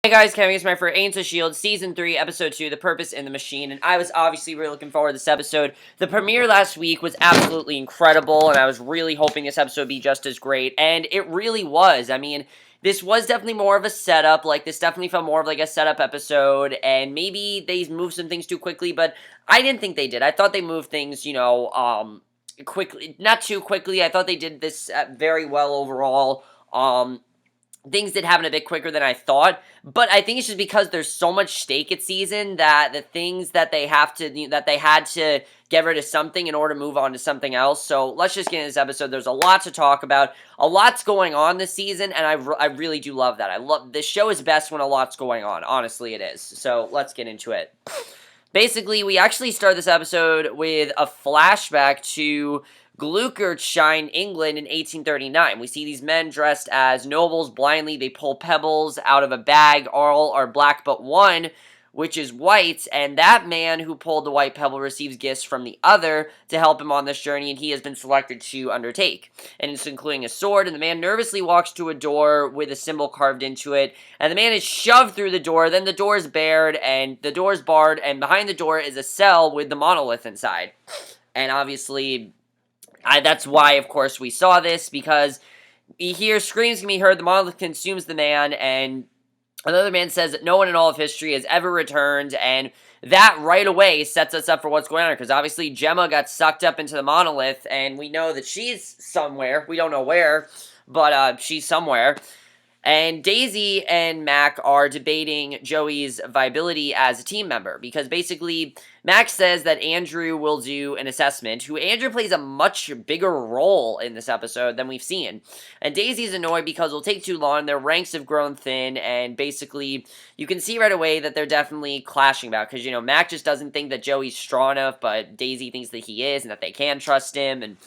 Hey guys, Kevin is my for Agents of S.H.I.E.L.D. Season 3, Episode 2, The Purpose in the Machine, and I was obviously really looking forward to this episode. The premiere last week was absolutely incredible, and I was really hoping this episode would be just as great, and it really was. I mean, this was definitely more of a setup, this definitely felt more of a setup episode, and maybe they moved some things too quickly, but I didn't think they did. I thought they moved things, quickly, not too quickly. I thought they did this very well overall. Things did happen a bit quicker than I thought, but I think it's just because there's so much stake at season that the things that they had to get rid of something in order to move on to something else. So let's just get into this episode. There's a lot to talk about. A lot's going on this season, and I really do love that. This show is best when a lot's going on. Honestly, it is. So let's get into it. Basically, we actually start this episode with a flashback to Gluckershine, England in 1839. We see these men dressed as nobles blindly. They pull pebbles out of a bag. All are black but one, which is white, and that man who pulled the white pebble receives gifts from the other to help him on this journey, and he has been selected to undertake. And it's including a sword, and the man nervously walks to a door with a symbol carved into it, and the man is shoved through the door. Then the door is barred, and behind the door is a cell with the monolith inside. And obviously, that's why, of course, we saw this, because we hear screams can be heard, the monolith consumes the man, and another man says that no one in all of history has ever returned, and that right away sets us up for what's going on, because obviously Gemma got sucked up into the monolith, and we know that she's somewhere. We don't know where, but she's somewhere. And Daisy and Mack are debating Joey's viability as a team member, because basically Mack says that Andrew will do an assessment, Andrew plays a much bigger role in this episode than we've seen. And Daisy's annoyed because it'll take too long, their ranks have grown thin, and basically you can see right away that they're definitely clashing about, because, Mack just doesn't think that Joey's strong enough, but Daisy thinks that he is, and that they can trust him, and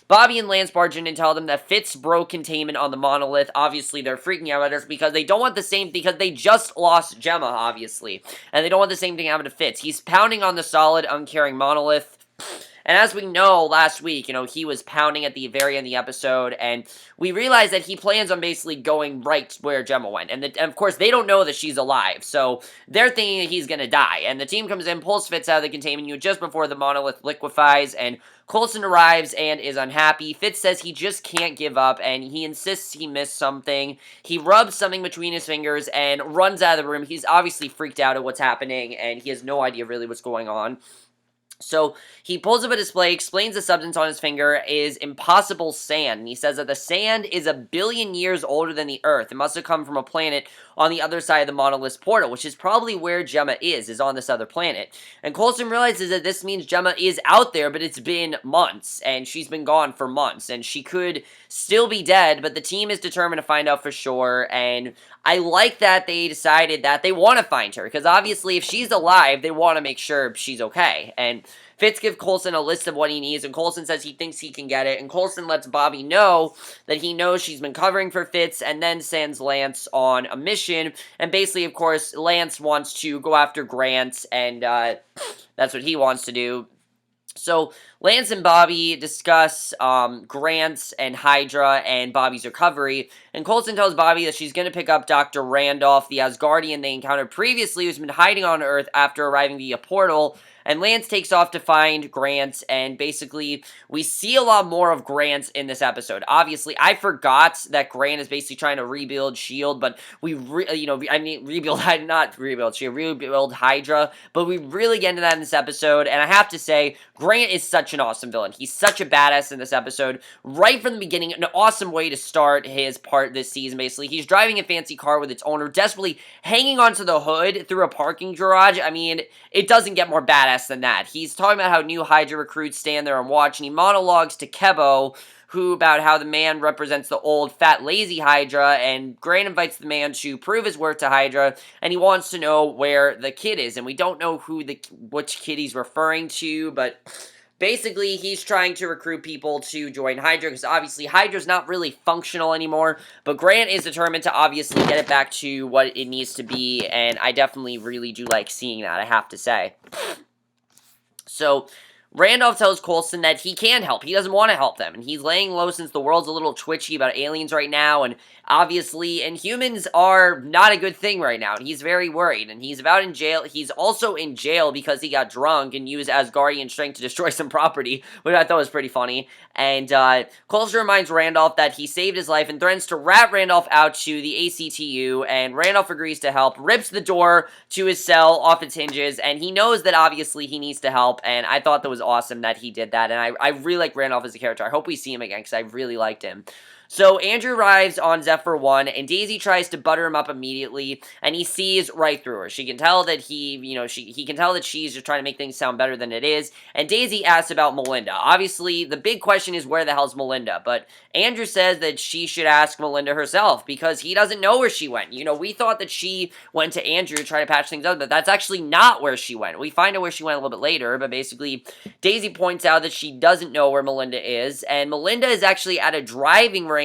Bobby and Lance barge in and tell them that Fitz broke containment on the monolith. Obviously, they're freaking out at us because they don't want the same, because they just lost Gemma, obviously. And they don't want the same thing happen to Fitz. He's pounding on the solid, uncaring monolith. And as we know, last week, he was pounding at the very end of the episode, and we realize that he plans on basically going right where Gemma went. And of course, they don't know that she's alive, so they're thinking that he's gonna die. And the team comes in, pulls Fitz out of the containment unit just before the monolith liquefies, and Coulson arrives and is unhappy. Fitz says he just can't give up, and he insists he missed something. He rubs something between his fingers and runs out of the room. He's obviously freaked out at what's happening, and he has no idea really what's going on. So he pulls up a display, explains the substance on his finger is impossible sand, and he says that the sand is 1 billion years older than the Earth. It must have come from a planet on the other side of the monolith's portal, which is probably where Gemma is on this other planet. And Coulson realizes that this means Gemma is out there, but it's been months, and she's been gone for months, and she could still be dead, but the team is determined to find out for sure, and I like that they decided that they want to find her, because obviously if she's alive, they want to make sure she's okay. And Fitz gives Coulson a list of what he needs, and Coulson says he thinks he can get it, and Coulson lets Bobby know that he knows she's been covering for Fitz, and then sends Lance on a mission, and basically, of course, Lance wants to go after Grant, and that's what he wants to do. So, Lance and Bobby discuss Grant and Hydra and Bobby's recovery, and Coulson tells Bobby that she's going to pick up Dr. Randolph, the Asgardian they encountered previously, who's been hiding on Earth after arriving via portal. And Lance takes off to find Grant, and basically, we see a lot more of Grant in this episode. Obviously, I forgot that Grant is basically trying to rebuild S.H.I.E.L.D., but rebuild Hydra, but we really get into that in this episode, and I have to say, Grant is such an awesome villain. He's such a badass in this episode. Right from the beginning, an awesome way to start his part this season, basically. He's driving a fancy car with its owner, desperately hanging onto the hood through a parking garage. I mean, it doesn't get more badass than that. He's talking about how new Hydra recruits stand there and watch, and he monologues to Kebo, about how the man represents the old, fat, lazy Hydra, and Grant invites the man to prove his worth to Hydra, and he wants to know where the kid is, and we don't know which kid he's referring to, but basically, he's trying to recruit people to join Hydra, because obviously Hydra's not really functional anymore, but Grant is determined to obviously get it back to what it needs to be, and I definitely really do like seeing that, I have to say. So, Randolph tells Coulson that he can help. He doesn't want to help them, and he's laying low since the world's a little twitchy about aliens right now, and obviously, Inhumans are not a good thing right now, and he's very worried, and he's about in jail. He's also in jail because he got drunk and used Asgardian strength to destroy some property, which I thought was pretty funny, and Coulson reminds Randolph that he saved his life and threatens to rat Randolph out to the ACTU, and Randolph agrees to help, rips the door to his cell off its hinges, and he knows that obviously he needs to help, and I thought that was awesome that he did that, and I really like Randolph as a character. I hope we see him again, because I really liked him. So Andrew arrives on Zephyr 1, and Daisy tries to butter him up immediately, and he sees right through her. She can tell that he can tell that she's just trying to make things sound better than it is, and Daisy asks about Melinda. Obviously, the big question is where the hell's Melinda, but Andrew says that she should ask Melinda herself, because he doesn't know where she went. We thought that she went to Andrew to try to patch things up, but that's actually not where she went. We find out where she went a little bit later, but basically, Daisy points out that she doesn't know where Melinda is, and Melinda is actually at a driving range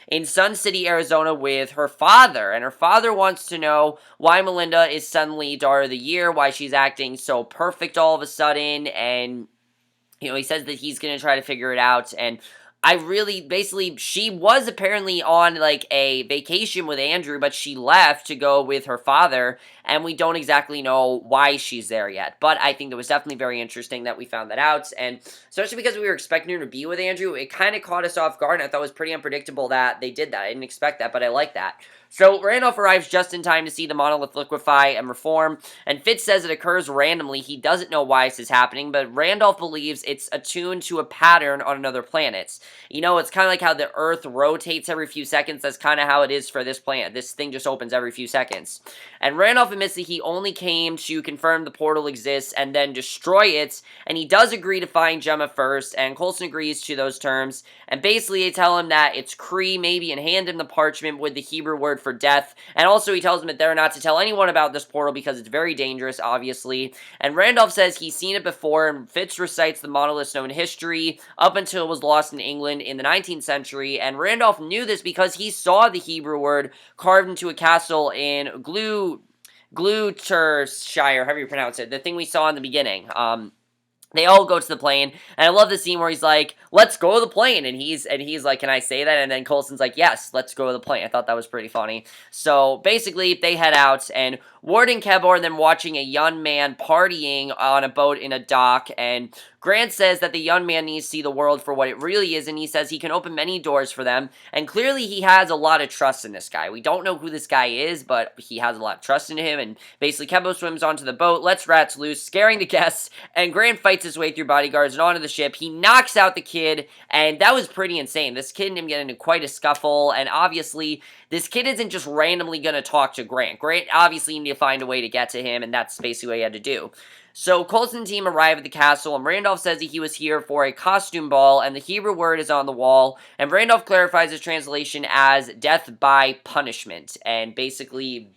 in Sun City, Arizona with her father, and her father wants to know why Melinda is suddenly Daughter of the Year, why she's acting so perfect all of a sudden, and he says that he's going to try to figure it out, and basically, she was apparently on, like, a vacation with Andrew, but she left to go with her father, and we don't exactly know why she's there yet, but I think it was definitely very interesting that we found that out, and especially because we were expecting her to be with Andrew, it kind of caught us off guard, and I thought it was pretty unpredictable that they did that. I didn't expect that, but I like that. So, Randolph arrives just in time to see the monolith liquefy and reform, and Fitz says it occurs randomly. He doesn't know why this is happening, but Randolph believes it's attuned to a pattern on another planet. It's kind of like how the Earth rotates every few seconds. That's kind of how it is for this planet. This thing just opens every few seconds. And Randolph admits that he only came to confirm the portal exists and then destroy it, and he does agree to find Gemma first, and Coulson agrees to those terms, and basically they tell him that it's Kree maybe, and hand him the parchment with the Hebrew word for death, and also he tells them that they're not to tell anyone about this portal because it's very dangerous, obviously, and Randolph says he's seen it before, and Fitz recites the monolith's known history up until it was lost in England in the 19th century, and Randolph knew this because he saw the Hebrew word carved into a castle in Gloucestershire, however you pronounce it, the thing we saw in the beginning. They all go to the plane, and I love the scene where he's like, let's go to the plane, and he's like, can I say that? And then Coulson's like, yes, let's go to the plane. I thought that was pretty funny. So, basically, they head out, and Ward and Kev are then watching a young man partying on a boat in a dock, and Grant says that the young man needs to see the world for what it really is, and he says he can open many doors for them, and clearly he has a lot of trust in this guy. We don't know who this guy is, but he has a lot of trust in him, and basically Kebo swims onto the boat, lets rats loose, scaring the guests, and Grant fights his way through bodyguards and onto the ship. He knocks out the kid, and that was pretty insane. This kid and him get into quite a scuffle, and obviously, this kid isn't just randomly going to talk to Grant. Grant obviously needed to find a way to get to him, and that's basically what he had to do. So, Coulson and team arrive at the castle, and Randolph says that he was here for a costume ball, and the Hebrew word is on the wall, and Randolph clarifies his translation as death by punishment, and basically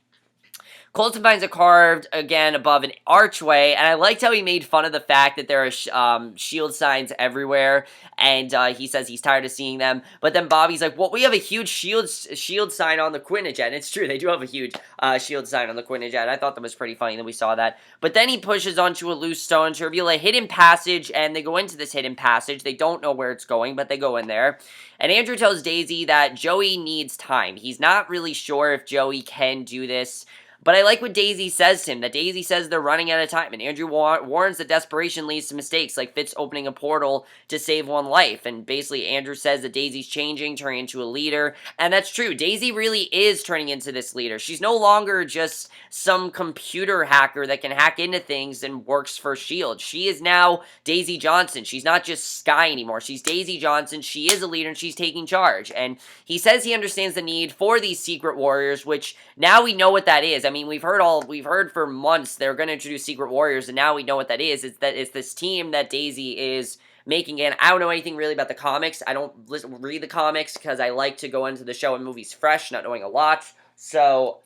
Coulson finds it carved, again, above an archway, and I liked how he made fun of the fact that there are S.H.I.E.L.D. signs everywhere, and he says he's tired of seeing them, but then Bobby's like, well, we have a huge S.H.I.E.L.D. sign on the Quinnijet, and it's true, they do have a huge S.H.I.E.L.D. sign on the Quinnijet. I thought that was pretty funny that we saw that, but then he pushes onto a loose stone to reveal a hidden passage, and they go into this hidden passage. They don't know where it's going, but they go in there, and Andrew tells Daisy that Joey needs time. He's not really sure if Joey can do this, but I like what Daisy says to him, that Daisy says they're running out of time, and Andrew warns that desperation leads to mistakes, like Fitz opening a portal to save one life, and basically Andrew says that Daisy's changing, turning into a leader, and that's true. Daisy really is turning into this leader. She's no longer just some computer hacker that can hack into things and works for S.H.I.E.L.D. She is now Daisy Johnson. She's not just Skye anymore. She's Daisy Johnson. She is a leader, and she's taking charge, and he says he understands the need for these secret warriors, which now we know what that is. I mean, we've heard for months they're going to introduce Secret Warriors, and now we know what that is. It's that it's this team that Daisy is making it. I don't know anything really about the comics. I don't read the comics because I like to go into the show and movies fresh, not knowing a lot. So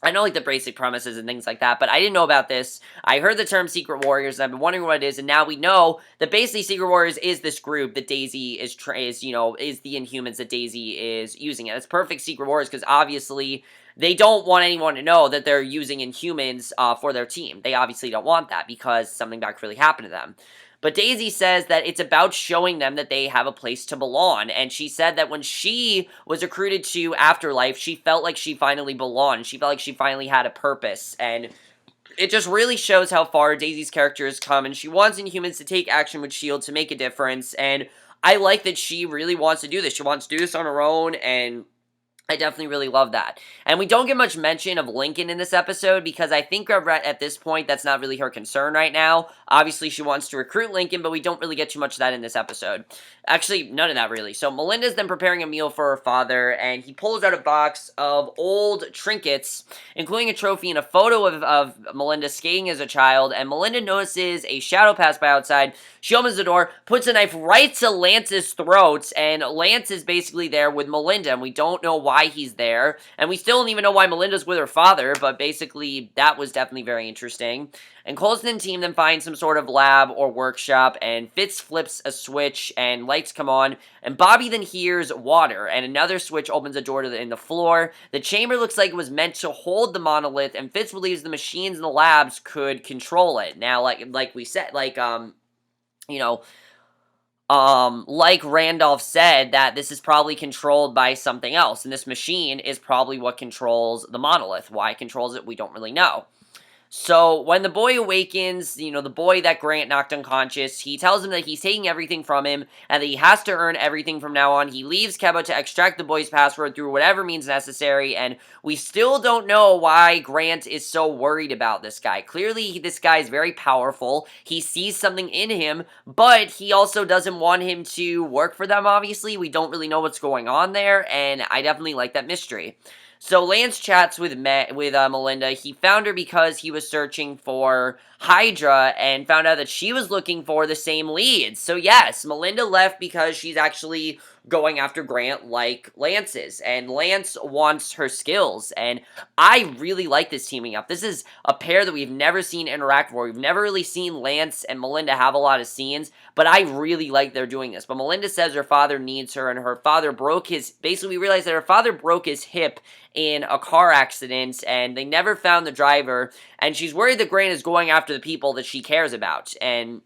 I know, like, the basic premises and things like that, but I didn't know about this. I heard the term Secret Warriors, and I've been wondering what it is, and now we know that basically Secret Warriors is this group that Daisy is the Inhumans that Daisy is using. And it's perfect Secret Warriors, because obviously they don't want anyone to know that they're using Inhumans for their team. They obviously don't want that, because something bad could really happen to them. But Daisy says that it's about showing them that they have a place to belong, and she said that when she was recruited to Afterlife, she felt like she finally belonged. She felt like she finally had a purpose, and it just really shows how far Daisy's character has come, and she wants Inhumans to take action with S.H.I.E.L.D. to make a difference, and I like that she really wants to do this. She wants to do this on her own, and I definitely really love that. And we don't get much mention of Lincoln in this episode because I think at this point that's not really her concern right now. Obviously, she wants to recruit Lincoln, but we don't really get too much of that in this episode. Actually, none of that really. So Melinda's then preparing a meal for her father, and he pulls out a box of old trinkets, including a trophy and a photo of Melinda skating as a child, and Melinda notices a shadow pass by outside. She opens the door, puts a knife right to Lance's throat, and Lance is basically there with Melinda, and we don't know why he's there, and we still don't even know why Melinda's with her father, but basically, that was definitely very interesting. And Coulson and team then find some sort of lab or workshop, and Fitz flips a switch, and lights come on, and Bobby then hears water, and another switch opens a door in the floor. The chamber looks like it was meant to hold the monolith, and Fitz believes the machines in the labs could control it. Now, like we said, like Randolph said, that this is probably controlled by something else, and this machine is probably what controls the monolith. Why it controls it, we don't really know. So, when the boy awakens, the boy that Grant knocked unconscious, he tells him that he's taking everything from him, and that he has to earn everything from now on. He leaves Keba to extract the boy's password through whatever means necessary, and we still don't know why Grant is so worried about this guy. Clearly, this guy is very powerful. He sees something in him, but he also doesn't want him to work for them, obviously. We don't really know what's going on there, and I definitely like that mystery. So Lance chats with Melinda. He found her because he was searching for Hydra and found out that she was looking for the same leads. So yes, Melinda left because she's actually going after Grant like Lance is. And Lance wants her skills. And I really like this teaming up. This is a pair that we've never seen interact before. We've never really seen Lance and Melinda have a lot of scenes. But I really like they're doing this. But Melinda says her father needs her, and her father basically we realized that her father broke his hip in a car accident, and they never found the driver, and she's worried that Grant is going after the people that she cares about, and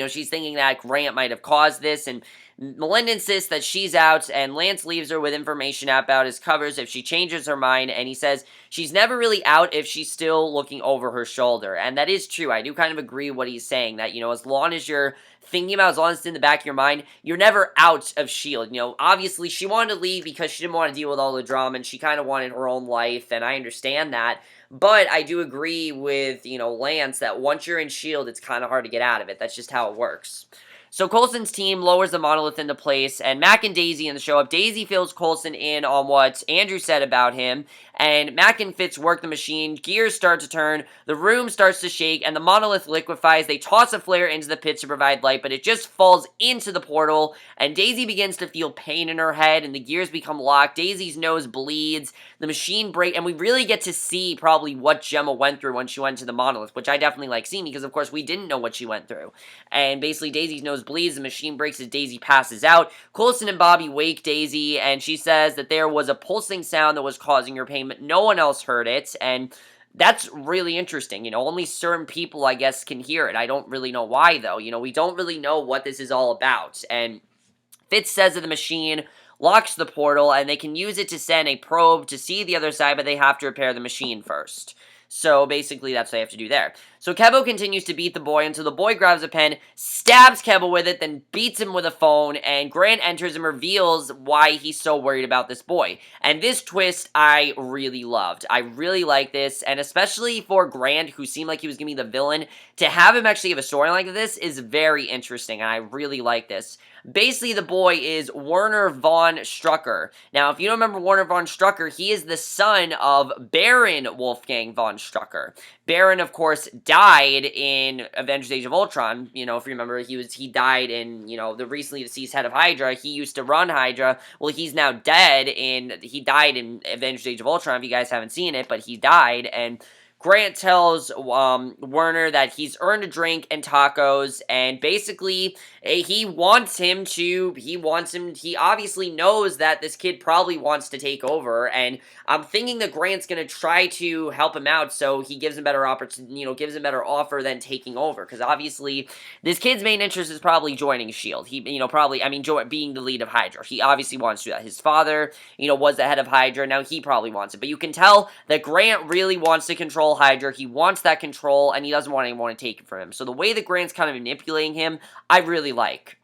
she's thinking that Grant might have caused this, and Melinda insists that she's out, and Lance leaves her with information about his covers if she changes her mind, and he says she's never really out if she's still looking over her shoulder, and that is true. I do kind of agree with what he's saying, that, as long as you're thinking about, as long as it's in the back of your mind, you're never out of S.H.I.E.L.D. Obviously, she wanted to leave because she didn't want to deal with all the drama, and she kind of wanted her own life, and I understand that, but I do agree with, Lance, that once you're in S.H.I.E.L.D., it's kind of hard to get out of it. That's just how it works. So Coulson's team lowers the monolith into place, and Mack and Daisy in the show up. Daisy fills Coulson in on what Andrew said about him, and Mack and Fitz work the machine. Gears start to turn, the room starts to shake, and the monolith liquefies. They toss a flare into the pit to provide light, but it just falls into the portal, and Daisy begins to feel pain in her head, and the gears become locked. Daisy's nose bleeds, the machine breaks, and we really get to see probably what Gemma went through when she went to the monolith, which I definitely like seeing, because of course we didn't know what she went through. And basically Daisy's nose bleeds, the machine breaks as Daisy passes out. Coulson and Bobby wake Daisy, and she says that there was a pulsing sound that was causing her pain, but no one else heard it, and that's really interesting. Only certain people, I guess, can hear it. I don't really know why, though. We don't really know what this is all about, and Fitz says that the machine locks the portal, and they can use it to send a probe to see the other side, but they have to repair the machine first. So basically, that's what they have to do there. So Kebo continues to beat the boy until the boy grabs a pen, stabs Kebo with it, then beats him with a phone, and Grant enters and reveals why he's so worried about this boy. And this twist, I really loved. I really like this, and especially for Grant, who seemed like he was going to be the villain, to have him actually have a story like this is very interesting, and I really like this. Basically, the boy is Werner von Strucker. Now, if you don't remember Werner von Strucker, he is the son of Baron Wolfgang von Strucker. Baron, of course, died in Avengers Age of Ultron. You know, if you remember, he died in, you know, the recently deceased head of Hydra. He used to run Hydra. Well, he's now dead he died in Avengers Age of Ultron, if you guys haven't seen it, but he died, and Grant tells Werner that he's earned a drink and tacos, and basically he obviously knows that this kid probably wants to take over, and I'm thinking that Grant's going to try to help him out, so he gives him better opportunity, gives him better offer than taking over, because obviously this kid's main interest is probably joining S.H.I.E.L.D. Being the lead of Hydra. He obviously wants to do that. His father, was the head of Hydra. Now he probably wants it, but you can tell that Grant really wants to control Hydra. He wants that control, and he doesn't want anyone to take it from him. So the way that Grant's kind of manipulating him, I really like.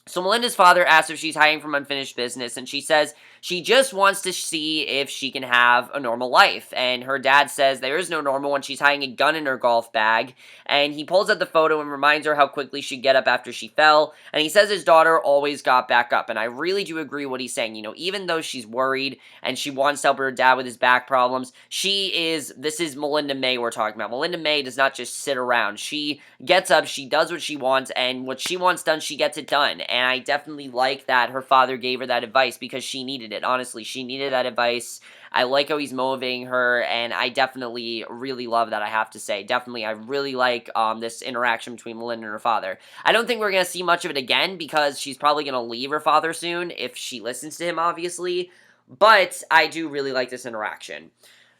So Melinda's father asks if she's hiding from unfinished business, and she says she just wants to see if she can have a normal life. And her dad says there is no normal when she's hiding a gun in her golf bag. And he pulls out the photo and reminds her how quickly she'd get up after she fell. And he says his daughter always got back up. And I really do agree what he's saying. Even though she's worried and she wants to help her dad with his back problems, this is Melinda May we're talking about. Melinda May does not just sit around. She gets up, she does what she wants, and what she wants done, she gets it done. And I definitely like that her father gave her that advice because she needed it. Honestly, she needed that advice. I like how he's motivating her, and I definitely really love that, I have to say. Definitely, I really like this interaction between Melinda and her father. I don't think we're going to see much of it again because she's probably going to leave her father soon if she listens to him, obviously. But I do really like this interaction.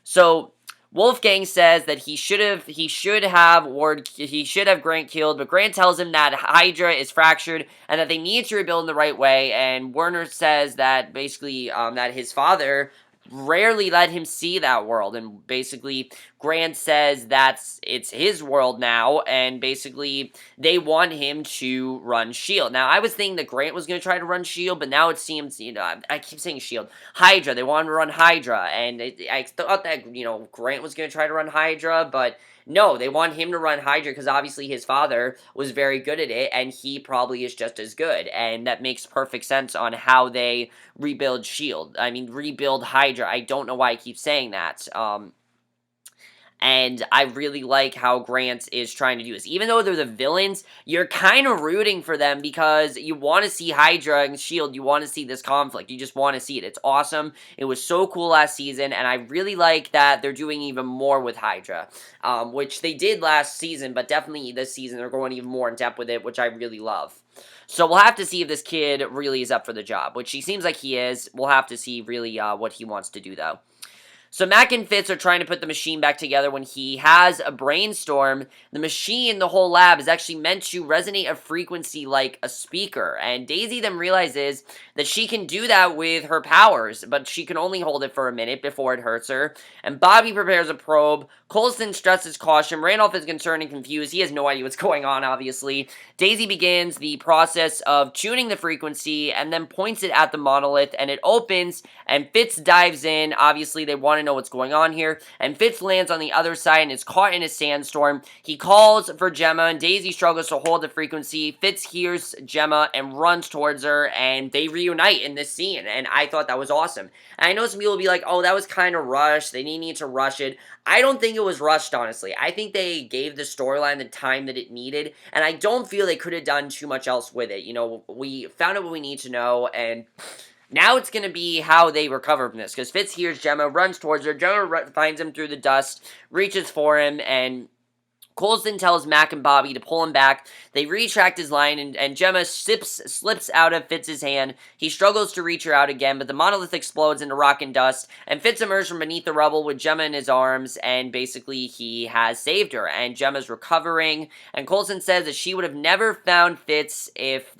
So Wolfgang says that he should have Grant killed, but Grant tells him that Hydra is fractured and that they need to rebuild in the right way, and Werner says that basically that his father rarely let him see that world, and basically Grant says it's his world now, and basically they want him to run S.H.I.E.L.D. Now, I was thinking that Grant was going to try to run S.H.I.E.L.D., but now it seems, I keep saying S.H.I.E.L.D. Hydra, they want him to run Hydra, and I thought that, Grant was going to try to run Hydra, but no, they want him to run Hydra because obviously his father was very good at it, and he probably is just as good, and that makes perfect sense on how they rebuild S.H.I.E.L.D. I mean, rebuild Hydra. I don't know why I keep saying that. And I really like how Grant is trying to do this. Even though they're the villains, you're kind of rooting for them because you want to see Hydra and S.H.I.E.L.D. You want to see this conflict. You just want to see it. It's awesome. It was so cool last season, and I really like that they're doing even more with Hydra, which they did last season, but definitely this season they're going even more in depth with it, which I really love. So we'll have to see if this kid really is up for the job, which he seems like he is. We'll have to see really what he wants to do, though. So Mack and Fitz are trying to put the machine back together when he has a brainstorm. The machine, the whole lab, is actually meant to resonate a frequency like a speaker. And Daisy then realizes that she can do that with her powers, but she can only hold it for a minute before it hurts her. And Bobby prepares a probe. Colston stresses caution. Randolph is concerned and confused. He has no idea what's going on, obviously. Daisy begins the process of tuning the frequency and then points it at the monolith, and it opens, and Fitz dives in. Obviously, they want to know what's going on here, and Fitz lands on the other side and is caught in a sandstorm. He calls for Gemma, and Daisy struggles to hold the frequency. Fitz hears Gemma and runs towards her, and they reunite in this scene, and I thought that was awesome. And I know some people will be like, oh, that was kind of rushed. They didn't need to rush it. I don't think it was rushed, honestly. I think they gave the storyline the time that it needed, and I don't feel they could have done too much else with it. We found out what we need to know, and now it's going to be how they recover from this, because Fitz hears Gemma, runs towards her. Gemma finds him through the dust, reaches for him, and Colston tells Mack and Bobby to pull him back. They retract his line, and Gemma slips out of Fitz's hand. He struggles to reach her out again, but the monolith explodes into rock and dust, and Fitz emerges from beneath the rubble with Gemma in his arms, and basically he has saved her, and Gemma's recovering, and Colston says that she would have never found Fitz if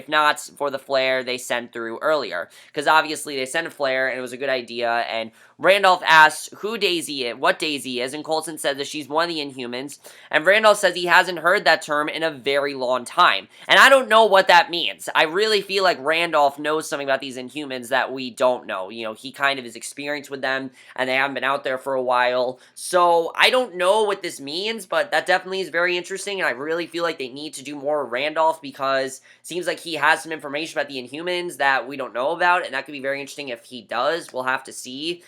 not for the flare they sent through earlier, because obviously they sent a flare, and it was a good idea, and Randolph asks what Daisy is, and Colston says that she's one of the Inhumans, and Randolph says he hasn't heard that term in a very long time, and I don't know what that means. I really feel like Randolph knows something about these Inhumans that we don't know. He kind of is experienced with them, and they haven't been out there for a while, so I don't know what this means, but that definitely is very interesting, and I really feel like they need to do more with Randolph, because it seems like he has some information about the Inhumans that we don't know about, and that could be very interesting if he does. We'll have to see.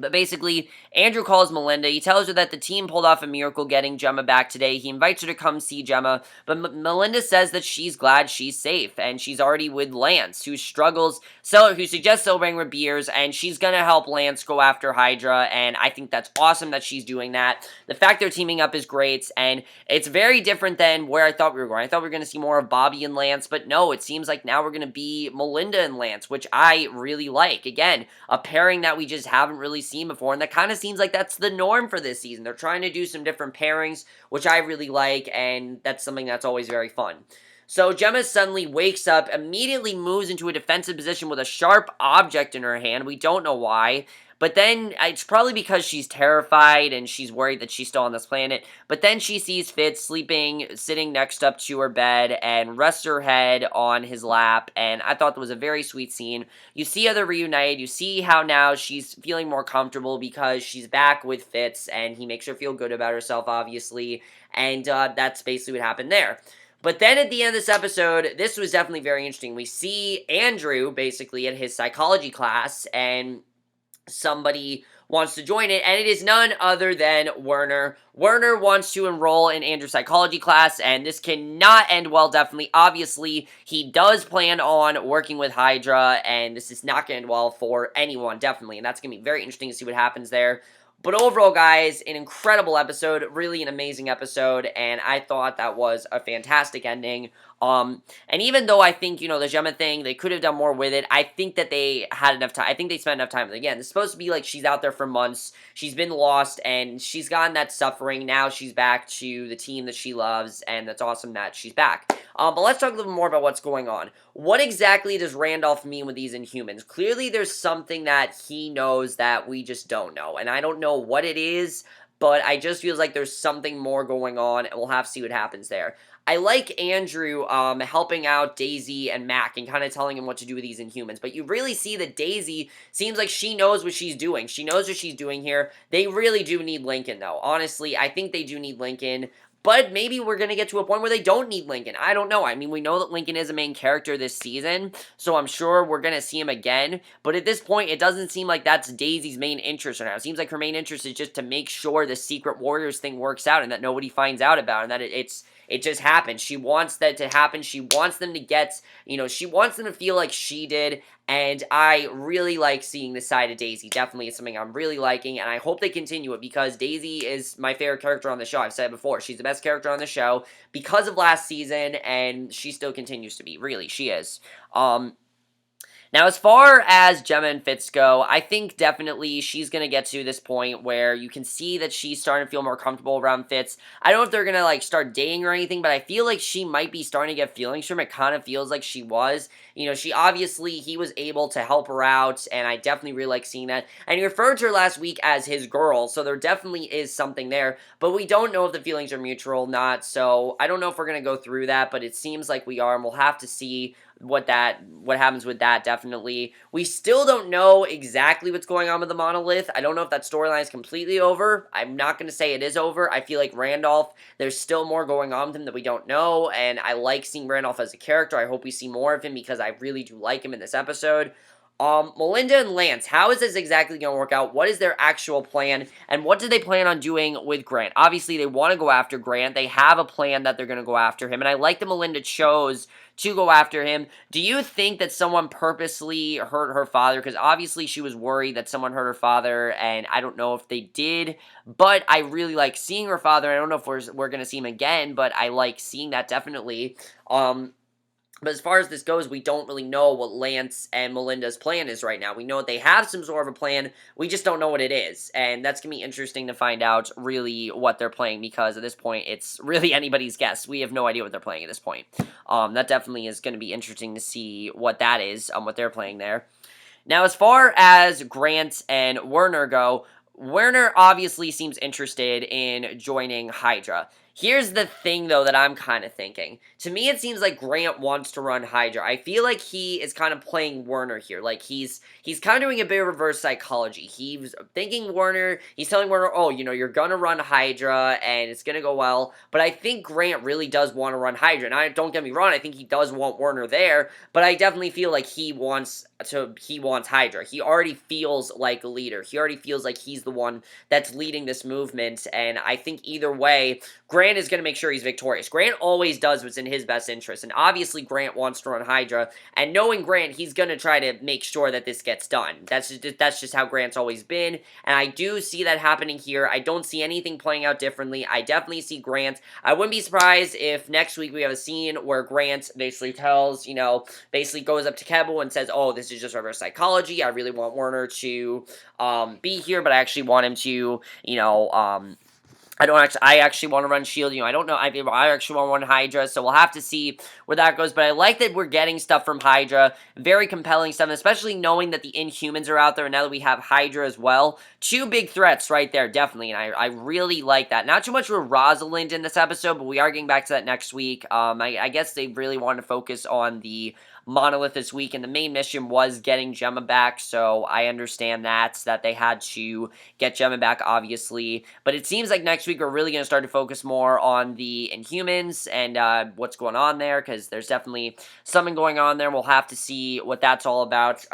But basically, Andrew calls Melinda. He tells her that the team pulled off a miracle getting Gemma back today. He invites her to come see Gemma, but Melinda says that she's glad she's safe, and she's already with Lance, who suggests celebrating with beers, and she's gonna help Lance go after Hydra, and I think that's awesome that she's doing that. The fact they're teaming up is great, and it's very different than where I thought we were going. I thought we were gonna see more of Bobby and Lance, but no, it seems like now we're gonna be Melinda and Lance, which I really like. Again, a pairing that we just haven't really seen before, and that kind of seems like that's the norm for this season. They're trying to do some different pairings, which I really like, and that's something that's always very fun. So Gemma suddenly wakes up, immediately moves into a defensive position with a sharp object in her hand. We don't know why. But then, it's probably because she's terrified and she's worried that she's still on this planet. But then she sees Fitz sitting next up to her bed, and rests her head on his lap. And I thought that was a very sweet scene. You see how they're reunited. You see how now she's feeling more comfortable because she's back with Fitz, and he makes her feel good about herself, obviously. And that's basically what happened there. But then at the end of this episode, this was definitely very interesting. We see Andrew, basically, at his psychology class, and somebody wants to join it, and it is none other than Werner. Werner wants to enroll in Andrew's psychology class, and this cannot end well, definitely. Obviously, he does plan on working with Hydra, and this is not going to end well for anyone, definitely, and that's going to be very interesting to see what happens there. But overall, guys, an incredible episode, really an amazing episode, and I thought that was a fantastic ending. And even though I think, the Gemma thing, they could have done more with it, I think that they had enough time. I think they spent enough time. Again, it's supposed to be like she's out there for months, she's been lost, and she's gotten that suffering. Now she's back to the team that she loves, and that's awesome that she's back. But let's talk a little more about what's going on. What exactly does Randolph mean with these Inhumans? Clearly, there's something that he knows that we just don't know, and I don't know what it is, but I just feels like there's something more going on, and we'll have to see what happens there. I like Andrew helping out Daisy and Mack and kind of telling him what to do with these Inhumans, but you really see that Daisy seems like she knows what she's doing. She knows what she's doing here. They really do need Lincoln, though. Honestly, I think they do need Lincoln. But maybe we're going to get to a point where they don't need Lincoln. I don't know. I mean, we know that Lincoln is a main character this season, so I'm sure we're going to see him again. But at this point, it doesn't seem like that's Daisy's main interest right now. It seems like her main interest is just to make sure the Secret Warriors thing works out and that nobody finds out about it, and that it just happens. She wants that to happen. She wants them to get, she wants them to feel like she did. And I really like seeing this side of Daisy. Definitely is something I'm really liking, and I hope they continue it because Daisy is my favorite character on the show. I've said it before. She's the best character on the show because of last season, and she still continues to be. Really, she is. Now, as far as Gemma and Fitz go, I think definitely she's going to get to this point where you can see that she's starting to feel more comfortable around Fitz. I don't know if they're going to, start dating or anything, but I feel like she might be starting to get feelings from him. It kind of feels like she was. He was able to help her out, and I definitely really like seeing that. And he referred to her last week as his girl, so there definitely is something there. But we don't know if the feelings are mutual or not, so I don't know if we're going to go through that, but it seems like we are, and we'll have to see what happens with that, definitely. We still don't know exactly what's going on with the Monolith. I don't know if that storyline is completely over. I'm not going to say it is over. I feel like Randolph, there's still more going on with him that we don't know, and I like seeing Randolph as a character. I hope we see more of him because I really do like him in this episode. Melinda and Lance, how is this exactly going to work out? What is their actual plan? And what do they plan on doing with Grant? Obviously, they want to go after Grant. They have a plan that they're going to go after him. And I like that Melinda chose to go after him. Do you think that someone purposely hurt her father? Because obviously she was worried that someone hurt her father, and I don't know if they did. But I really like seeing her father. I don't know if we're going to see him again, but I like seeing that definitely. But as far as this goes, we don't really know what Lance and Melinda's plan is right now. We know that they have some sort of a plan. We just don't know what it is. And that's going to be interesting to find out really what they're playing because at this point, it's really anybody's guess. We have no idea what they're playing at this point. That definitely is going to be interesting to see what that is, what they're playing there. Now, as far as Grant and Werner go, Werner obviously seems interested in joining Hydra. Here's the thing, though, that I'm kind of thinking. To me, it seems like Grant wants to run Hydra. I feel like he is kind of playing Werner here. Like, he's kind of doing a bit of reverse psychology. He's thinking Werner, he's telling Werner, oh, you know, you're gonna run Hydra, and it's gonna go well. But I think Grant really does want to run Hydra. And don't get me wrong, I think he does want Werner there, but I definitely feel like he wants Hydra. He already feels like a leader. He already feels like he's the one that's leading this movement, and I think either way, Grant is going to make sure he's victorious. Grant always does what's in his best interest, and obviously Grant wants to run Hydra, and knowing Grant, he's going to try to make sure that this gets done. That's just how Grant's always been, and I do see that happening here. I don't see anything playing out differently. I definitely see Grant. I wouldn't be surprised if next week we have a scene where Grant basically tells, basically goes up to Kebbell and says, oh, this is just reverse psychology. I really want Werner to be here, but I actually want him to, I actually want to run S.H.I.E.L.D. I don't know. I actually want to run Hydra, so we'll have to see where that goes. But I like that we're getting stuff from Hydra. Very compelling stuff, especially knowing that the Inhumans are out there, and now that we have Hydra as well. Two big threats right there, definitely, and I really like that. Not too much with Rosalind in this episode, but we are getting back to that next week. I guess they really wanted to focus on the Monolith this week, and the main mission was getting Gemma back, so I understand that they had to get Gemma back, obviously, but it seems like next week we're really going to start to focus more on the Inhumans and what's going on there, because there's definitely something going on there. We'll have to see what that's all about.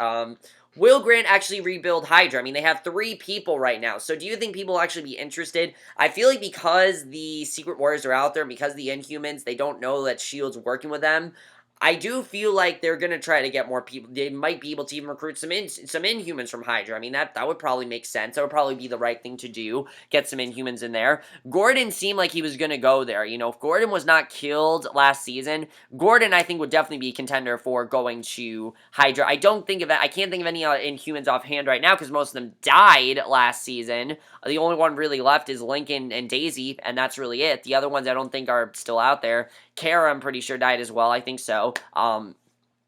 Will Grant actually rebuild Hydra? I mean, they have 3 people right now, so do you think people will actually be interested? I feel like because the Secret Warriors are out there, because the Inhumans, they don't know that S.H.I.E.L.D's working with them, I do feel like they're going to try to get more people. They might be able to even recruit some Inhumans from Hydra. I mean, that would probably make sense. That would probably be the right thing to do, get some Inhumans in there. Gordon seemed like he was going to go there. If Gordon was not killed last season, Gordon, I think, would definitely be a contender for going to Hydra. I can't think of any Inhumans offhand right now because most of them died last season. The only one really left is Lincoln and Daisy, and that's really it. The other ones I don't think are still out there. Kara, I'm pretty sure, died as well. I think so. I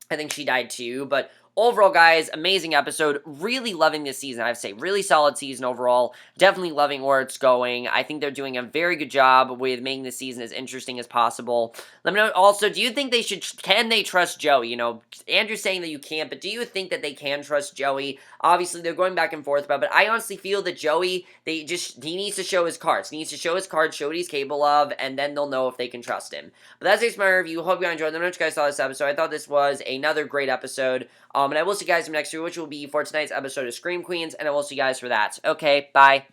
think she died too, but overall, guys, amazing episode. Really loving this season, I have to say. Really solid season overall. Definitely loving where it's going. I think they're doing a very good job with making the season as interesting as possible. Let me know, also, do you think can they trust Joey? Andrew's saying that you can't, but do you think that they can trust Joey? Obviously, they're going back and forth about it, but I honestly feel that Joey, he needs to show his cards. He needs to show his cards, show what he's capable of, and then they'll know if they can trust him. But that's it for my review. Hope you guys enjoyed. Let me know what you guys saw this episode. I thought this was another great episode. And I will see you guys next week, which will be for tonight's episode of Scream Queens, and I will see you guys for that. Okay, bye.